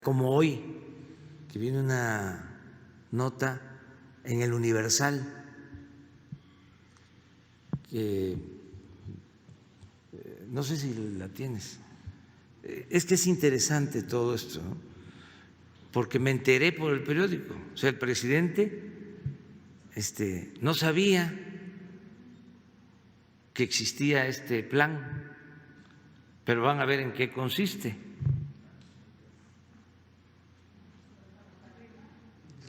como hoy, que viene una nota en el Universal, que no sé si la tienes. Es que es interesante todo esto, ¿no? Porque me enteré por el periódico. O sea, el presidente no sabía que existía este plan, pero van a ver en qué consiste.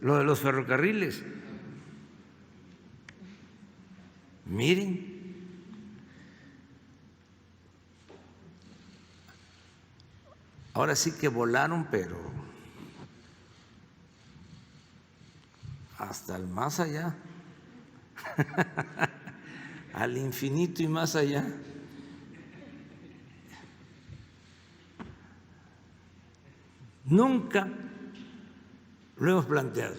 Lo de los ferrocarriles. Miren, ahora sí que volaron, pero hasta el más allá, al infinito y más allá. Nunca lo hemos planteado,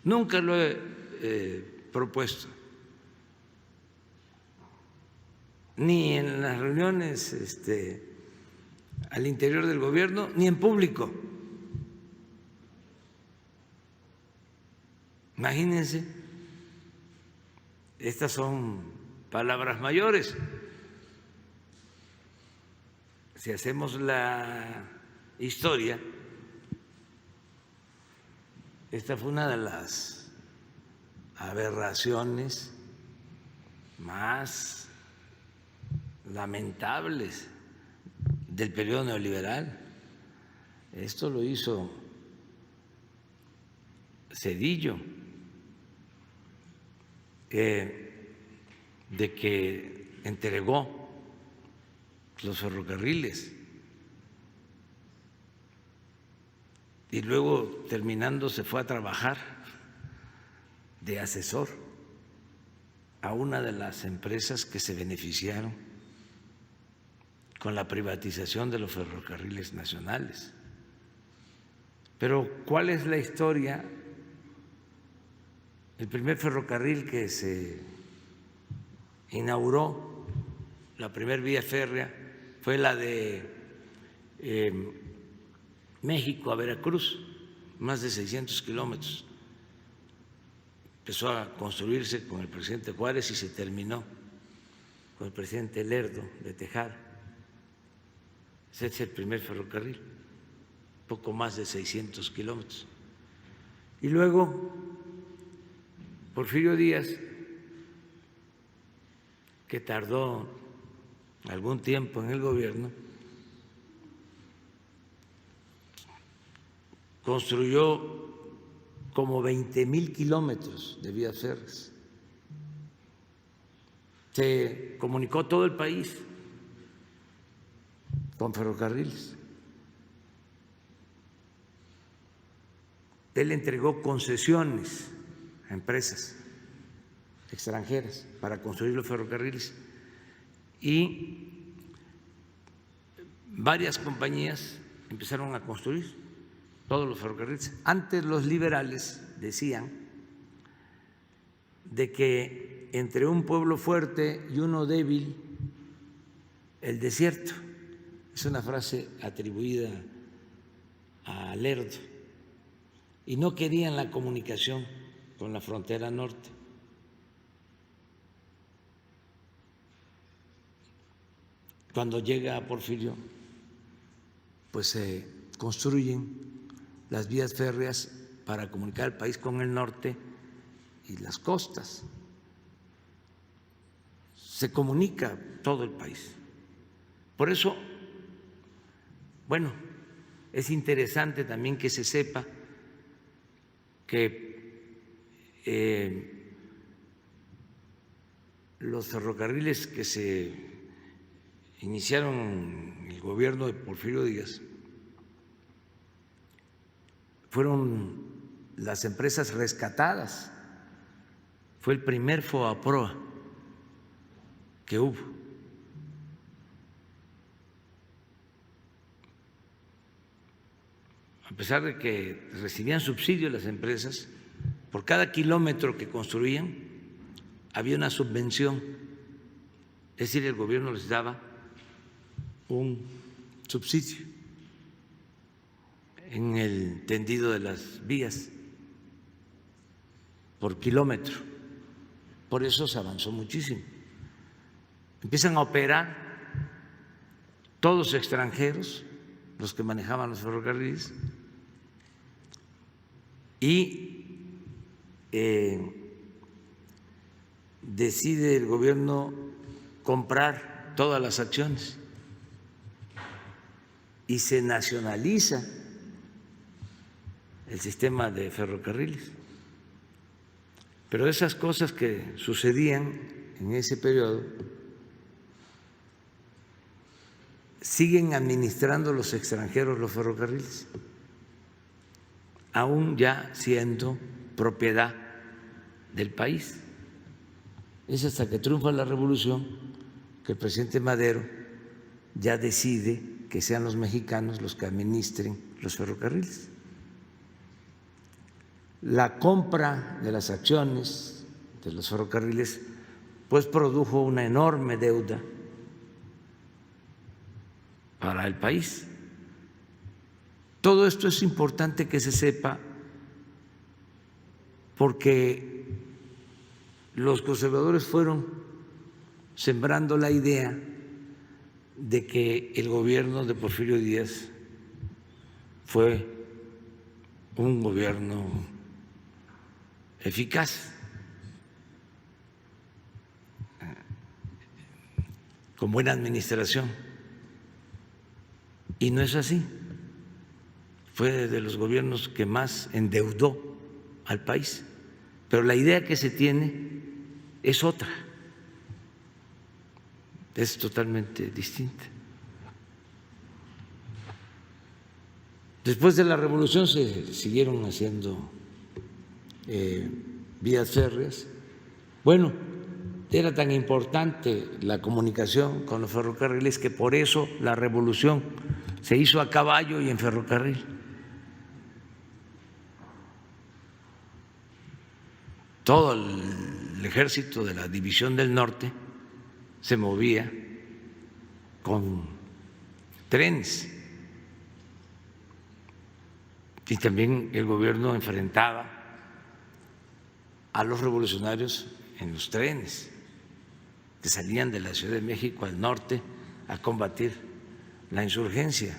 nunca lo he propuesto, ni en las reuniones al interior del gobierno, ni en público. Imagínense, estas son palabras mayores. Si hacemos la historia, esta fue una de las aberraciones más lamentables del periodo neoliberal. Esto lo hizo Zedillo, de que entregó los ferrocarriles y luego, terminando, se fue a trabajar de asesor a una de las empresas que se beneficiaron con la privatización de los ferrocarriles nacionales. Pero ¿cuál es la historia? El primer ferrocarril que se inauguró, la primera vía férrea, fue la de México a Veracruz, más de 600 kilómetros. Empezó a construirse con el presidente Juárez y se terminó con el presidente Lerdo de Tejada. Ese es el primer ferrocarril, poco más de 600 kilómetros. Y luego Porfirio Díaz, que tardó algún tiempo en el gobierno, construyó como 20,000 kilómetros de vías férreas. Se comunicó todo el país con ferrocarriles. Él entregó concesiones a empresas extranjeras para construir los ferrocarriles y varias compañías empezaron a construir todos los ferrocarriles. Antes los liberales decían de que entre un pueblo fuerte y uno débil, el desierto. Es una frase atribuida a Lerdo. Y no querían la comunicación con la frontera norte. Cuando llega Porfirio, pues se construyen las vías férreas para comunicar el país con el norte y las costas. Se comunica todo el país. Por eso, bueno, es interesante también que se sepa que los ferrocarriles que se iniciaron en el gobierno de Porfirio Díaz fueron las empresas rescatadas. Fue el primer FOAPROA que hubo. A pesar de que recibían subsidios las empresas, por cada kilómetro que construían había una subvención, es decir, el gobierno les daba un subsidio. en el tendido de las vías por kilómetro. Por eso se avanzó muchísimo. Empiezan a operar todos extranjeros, los que manejaban los ferrocarriles, y decide el gobierno comprar todas las acciones y se nacionaliza el sistema de ferrocarriles. Pero esas cosas que sucedían en ese periodo siguen administrando los extranjeros los ferrocarriles, aún ya siendo propiedad del país. Es hasta que triunfa la revolución que el presidente Madero ya decide que sean los mexicanos los que administren los ferrocarriles. La compra de las acciones de los ferrocarriles pues produjo una enorme deuda para el país. Todo esto es importante que se sepa porque los conservadores fueron sembrando la idea de que el gobierno de Porfirio Díaz fue un gobierno eficaz, con buena administración, y no es así. Fue de los gobiernos que más endeudó al país, pero la idea que se tiene es otra, es totalmente distinta. Después de la revolución se siguieron haciendo vías férreas. Bueno, era tan importante la comunicación con los ferrocarriles que por eso la revolución se hizo a caballo y en ferrocarril. Todo el ejército de la División del Norte se movía con trenes y también el gobierno enfrentaba a los revolucionarios en los trenes que salían de la Ciudad de México al norte a combatir la insurgencia.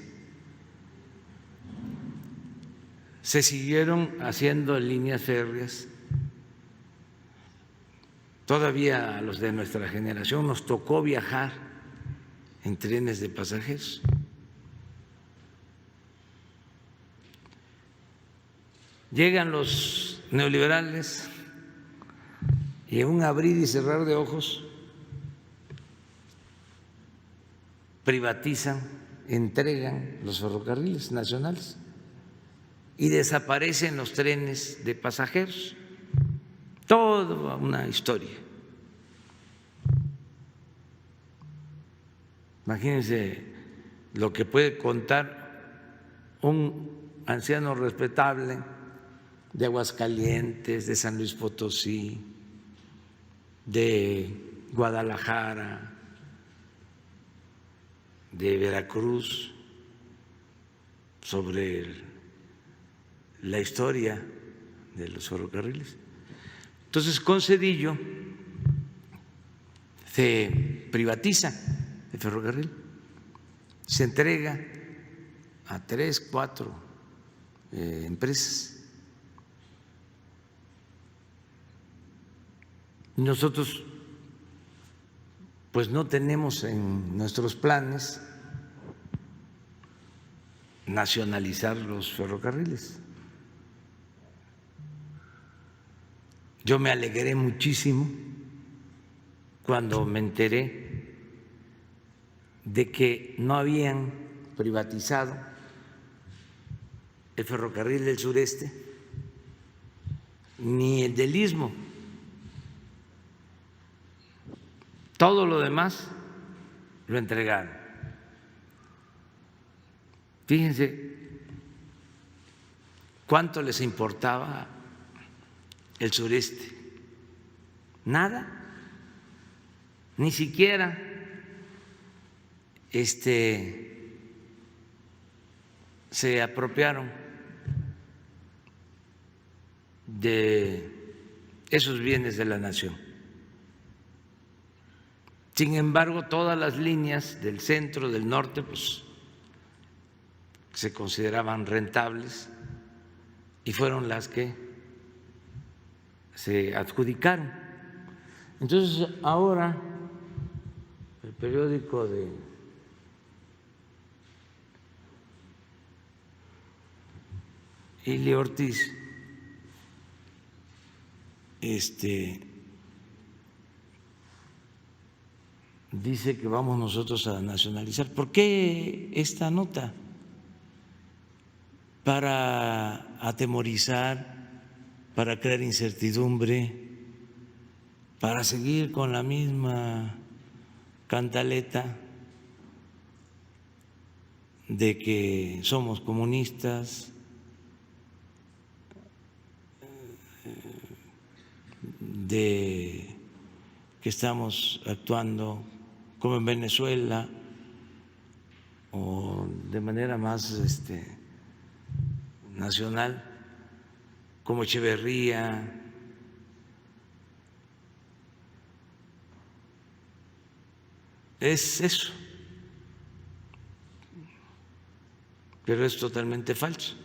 Se siguieron haciendo líneas férreas. Todavía a los de nuestra generación nos tocó viajar en trenes de pasajeros. Llegan los neoliberales y en un abrir y cerrar de ojos privatizan, entregan los ferrocarriles nacionales y desaparecen los trenes de pasajeros. Toda una historia. Imagínense lo que puede contar un anciano respetable de Aguascalientes, de San Luis Potosí, de Guadalajara, de Veracruz, sobre la historia de los ferrocarriles. Entonces, con Zedillo se privatiza el ferrocarril, se entrega a 3, 4 empresas. Nosotros pues no tenemos en nuestros planes nacionalizar los ferrocarriles. Yo me alegré muchísimo cuando me enteré de que no habían privatizado el ferrocarril del sureste ni el del Istmo. Todo lo demás lo entregaron. Fíjense cuánto les importaba el sureste. Nada, ni siquiera se apropiaron de esos bienes de la nación. Sin embargo, todas las líneas del centro, del norte, pues se consideraban rentables y fueron las que se adjudicaron. Entonces, ahora el periódico de Ili Ortiz dice que vamos nosotros a nacionalizar. ¿Por qué esta nota? Para atemorizar, para crear incertidumbre, para seguir con la misma cantaleta de que somos comunistas, de que estamos actuando como en Venezuela o de manera más nacional, como Echeverría. Es eso, pero es totalmente falso,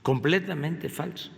completamente falso.